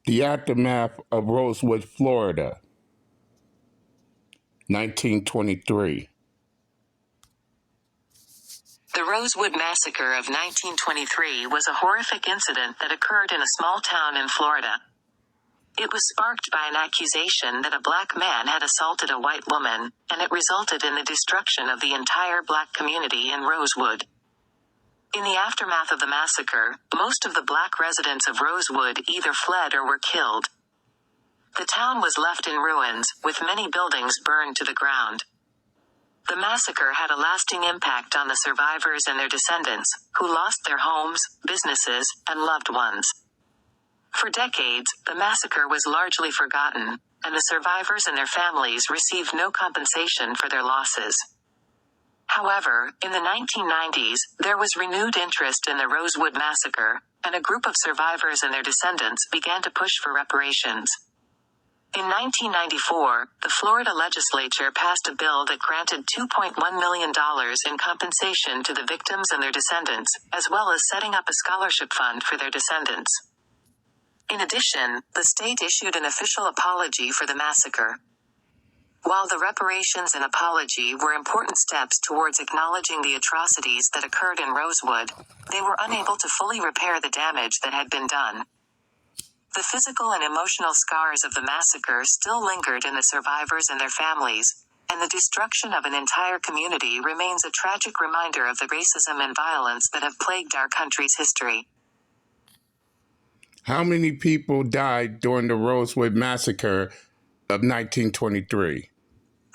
The aftermath of Rosewood, Florida, 1923. The Rosewood Massacre of 1923 was a horrific incident that occurred in a small town in Florida. It was sparked by an accusation that a black man had assaulted a white woman, and it resulted in the destruction of the entire black community in Rosewood. In the aftermath of the massacre, most of the black residents of Rosewood either fled or were killed. The town was left in ruins, with many buildings burned to the ground. The massacre had a lasting impact on the survivors and their descendants, who lost their homes, businesses, and loved ones. For decades, the massacre was largely forgotten, and the survivors and their families received no compensation for their losses. However, in the 1990s, there was renewed interest in the Rosewood Massacre, and a group of survivors and their descendants began to push for reparations. In 1994, the Florida legislature passed a bill that granted $2.1 million in compensation to the victims and their descendants, as well as setting up a scholarship fund for their descendants. In addition, the state issued an official apology for the massacre. While the reparations and apology were important steps towards acknowledging the atrocities that occurred in Rosewood, they were unable to fully repair the damage that had been done. The physical and emotional scars of the massacre still lingered in the survivors and their families, and the destruction of an entire community remains a tragic reminder of the racism and violence that have plagued our country's history. How many people died during the Rosewood Massacre of 1923?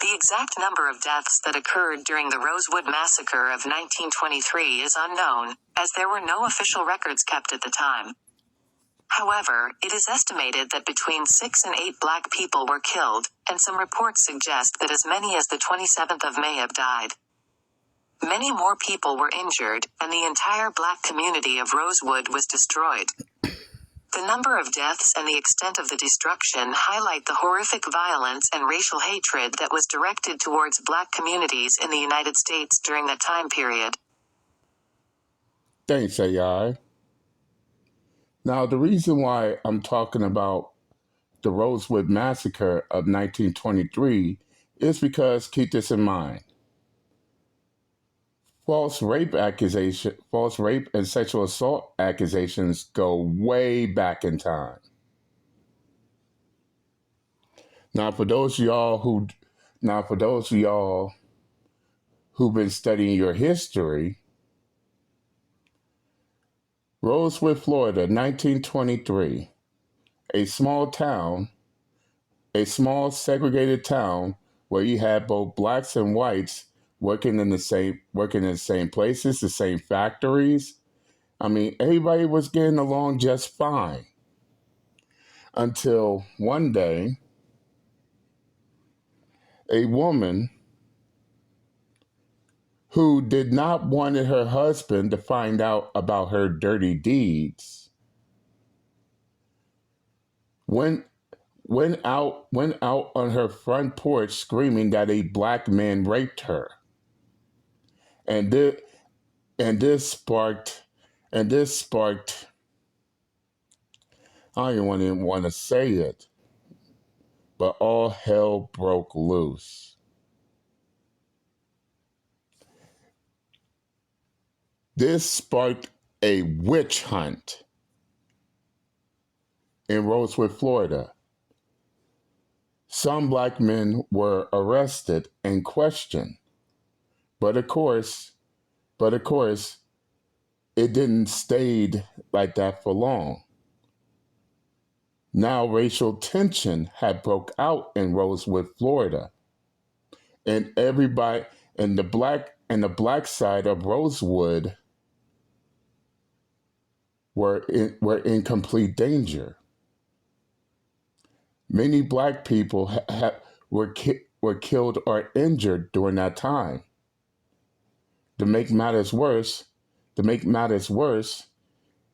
The exact number of deaths that occurred during the Rosewood Massacre of 1923 is unknown, as there were no official records kept at the time. However, it is estimated that between 6 and 8 black people were killed, and some reports suggest that as many as the 27th of May have died. Many more people were injured, and the entire black community of Rosewood was destroyed. The number of deaths and the extent of the destruction highlight the horrific violence and racial hatred that was directed towards black communities in the United States during that time period. Thanks, AI. Now, the reason why I'm talking about the Rosewood Massacre of 1923 is because, keep this in mind, false rape and sexual assault accusations go way back in time. Now, for those of y'all who've been studying your history, Rosewood, Florida, 1923, a small segregated town where you had both blacks and whites working in the same places, the same factories. I mean, everybody was getting along just fine. Until one day, a woman who did not want her husband to find out about her dirty deeds went out on her front porch screaming that a black man raped her. And this sparked I don't even want to say it, but all hell broke loose. This sparked a witch hunt in Rosewood, Florida. Some black men were arrested and questioned, but of course, it didn't stay like that for long. Now racial tension had broke out in Rosewood, Florida, and everybody and the black side of Rosewood were in complete danger. Many black people were killed or injured during that time. To make matters worse,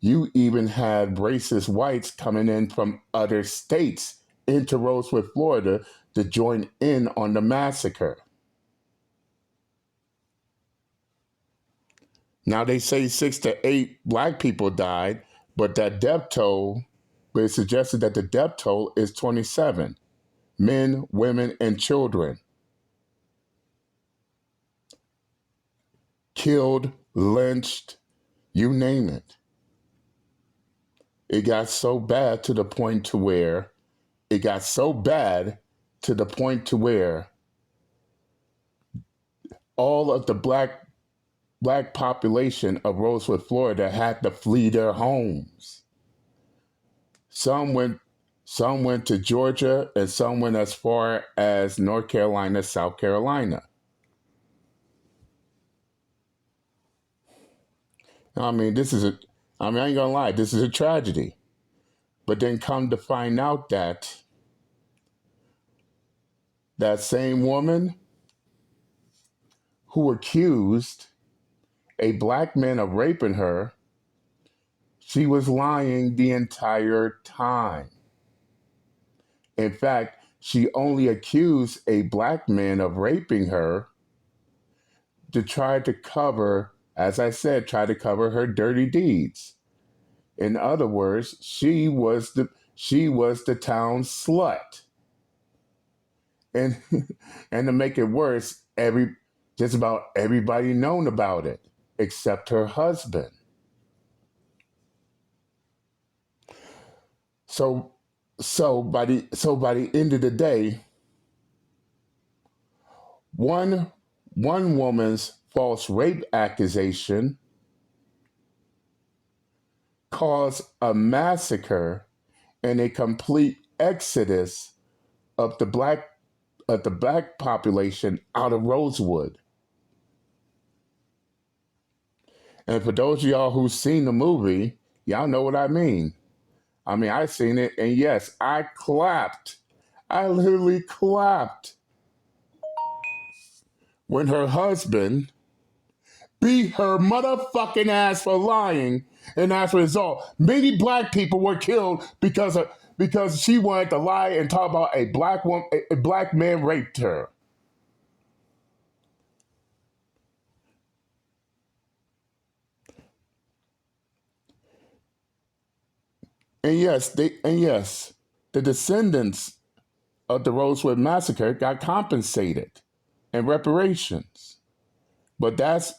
you even had racist whites coming in from other states into Rosewood, Florida to join in on the massacre. Now they say 6 to 8 black people died, but that death toll but it suggested that the death toll is 27 men, women, and children killed, lynched, you name it. It got so bad to the point to where all of the black population of Rosewood, Florida had to flee their homes. Some went to Georgia, and some went as far as North Carolina, South Carolina. I mean, I ain't gonna lie, this is a tragedy. But then come to find out that that same woman who accused a black man of raping her, she was lying the entire time. In fact, she only accused a black man of raping her to try to cover, as I said, try to cover her dirty deeds. In other words, she was the town slut. And and to make it worse, just about everybody known about it, except her husband. So by the end of the day, one woman's false rape accusation caused a massacre and a complete exodus of the black population out of Rosewood. And for those of y'all who've seen the movie, y'all know what I mean. I mean, I seen it, and yes, I clapped. I literally clapped when her husband beat her motherfucking ass for lying, and as a result, many black people were killed because she wanted to lie and talk about a black man raped her. And yes, the descendants of the Rosewood Massacre got compensated in reparations. But that's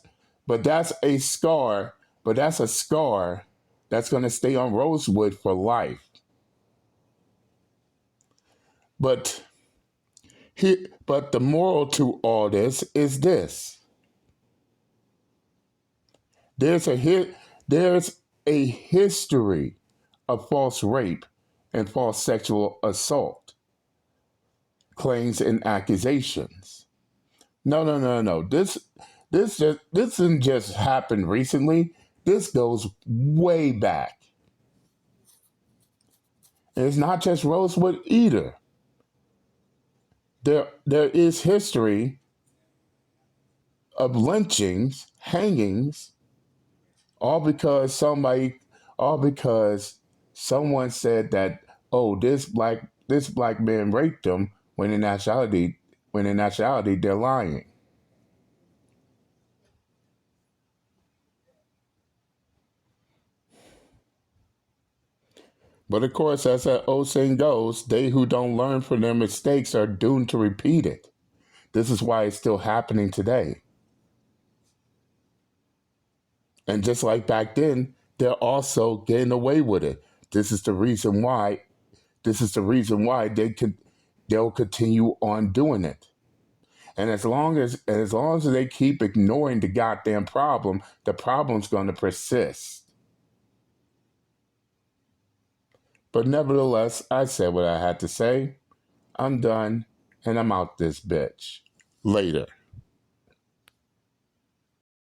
a scar. But that's a scar that's going to stay on Rosewood for life. But the moral to all this is this: there's a history of false rape and false sexual assault claims and accusations. No. This didn't just happen recently. This goes way back. And it's not just Rosewood either. There is history of lynchings, hangings, all because someone said that, oh, this black man raped them, when in actuality they're lying. But of course, as that old saying goes, they who don't learn from their mistakes are doomed to repeat it. This is why it's still happening today. And just like back then, they're also getting away with it. This is the reason why they'll continue on doing it. And as long as they keep ignoring the goddamn problem, the problem's going to persist. But nevertheless, I said what I had to say. I'm done, and I'm out this bitch. Later.